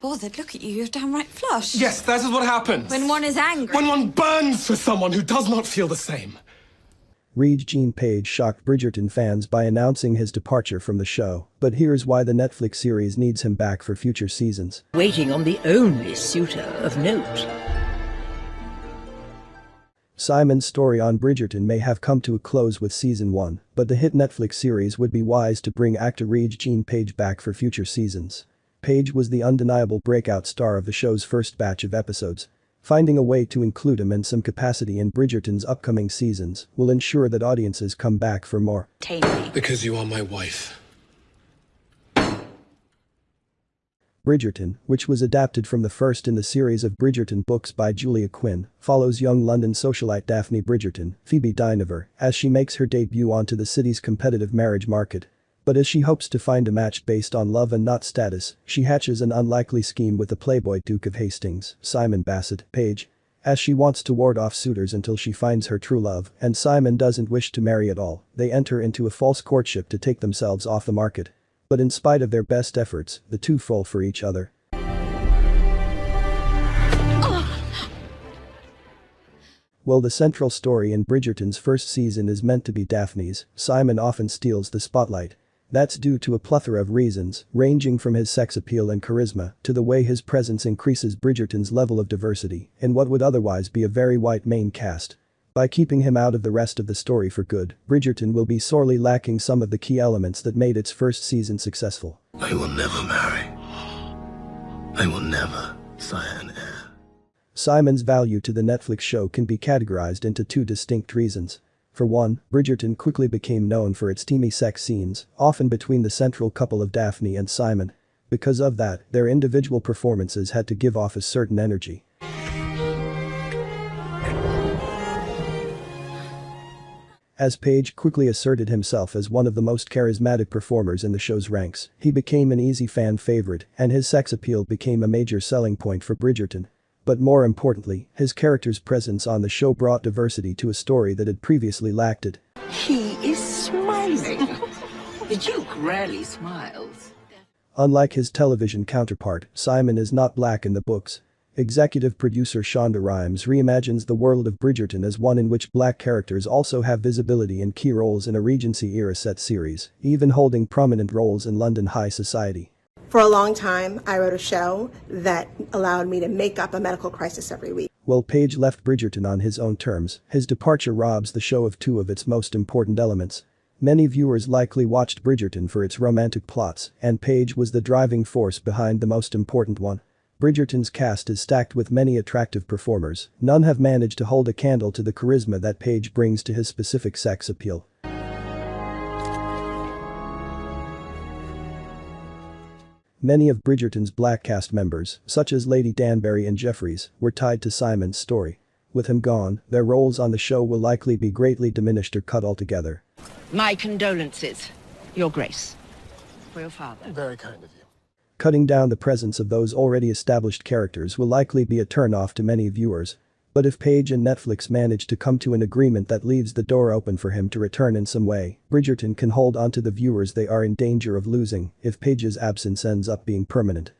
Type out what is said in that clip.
Bothered, look at you, you're downright flush. Yes, that is what happens. When one is angry. When one burns for someone who does not feel the same. Regé Jean Page shocked Bridgerton fans by announcing his departure from the show, but here's why the Netflix series needs him back for future seasons. Waiting on the only suitor of note. Simon's story on Bridgerton may have come to a close with season 1, but the hit Netflix series would be wise to bring actor Regé Jean Page back for future seasons. Page was the undeniable breakout star of the show's first batch of episodes. Finding a way to include him in some capacity in Bridgerton's upcoming seasons will ensure that audiences come back for more. Because you are my wife. Bridgerton, which was adapted from the first in the series of Bridgerton books by Julia Quinn, follows young London socialite Daphne Bridgerton, Phoebe Dynevor, as she makes her debut onto the city's competitive marriage market. But as she hopes to find a match based on love and not status, she hatches an unlikely scheme with the playboy Duke of Hastings, Simon Bassett, Page. As she wants to ward off suitors until she finds her true love, and Simon doesn't wish to marry at all, they enter into a false courtship to take themselves off the market. But in spite of their best efforts, the two fall for each other. While the central story in Bridgerton's first season is meant to be Daphne's, Simon often steals the spotlight. That's due to a plethora of reasons, ranging from his sex appeal and charisma to the way his presence increases Bridgerton's level of diversity in what would otherwise be a very white main cast. By keeping him out of the rest of the story for good, Bridgerton will be sorely lacking some of the key elements that made its first season successful. I will never marry. I will never sire an heir. Simon's value to the Netflix show can be categorized into two distinct reasons. For one, Bridgerton quickly became known for its steamy sex scenes, often between the central couple of Daphne and Simon. Because of that, their individual performances had to give off a certain energy. As Page quickly asserted himself as one of the most charismatic performers in the show's ranks, he became an easy fan favorite, and his sex appeal became a major selling point for Bridgerton. But more importantly, his character's presence on the show brought diversity to a story that had previously lacked it. He is smiling. The Duke rarely smiles. Unlike his television counterpart, Simon is not black in the books. Executive producer Shonda Rhimes reimagines the world of Bridgerton as one in which black characters also have visibility in key roles in a Regency-era set series, even holding prominent roles in London high society. For a long time, I wrote a show that allowed me to make up a medical crisis every week. While Page left Bridgerton on his own terms, his departure robs the show of two of its most important elements. Many viewers likely watched Bridgerton for its romantic plots, and Page was the driving force behind the most important one. Bridgerton's cast is stacked with many attractive performers, none have managed to hold a candle to the charisma that Page brings to his specific sex appeal. Many of Bridgerton's black cast members, such as Lady Danbury and Jeffries, were tied to Simon's story. With him gone, their roles on the show will likely be greatly diminished or cut altogether. My condolences, Your Grace, for your father. Very kind of you. Cutting down the presence of those already established characters will likely be a turn-off to many viewers. But if Page and Netflix manage to come to an agreement that leaves the door open for him to return in some way, Bridgerton can hold onto the viewers they are in danger of losing if Page's absence ends up being permanent.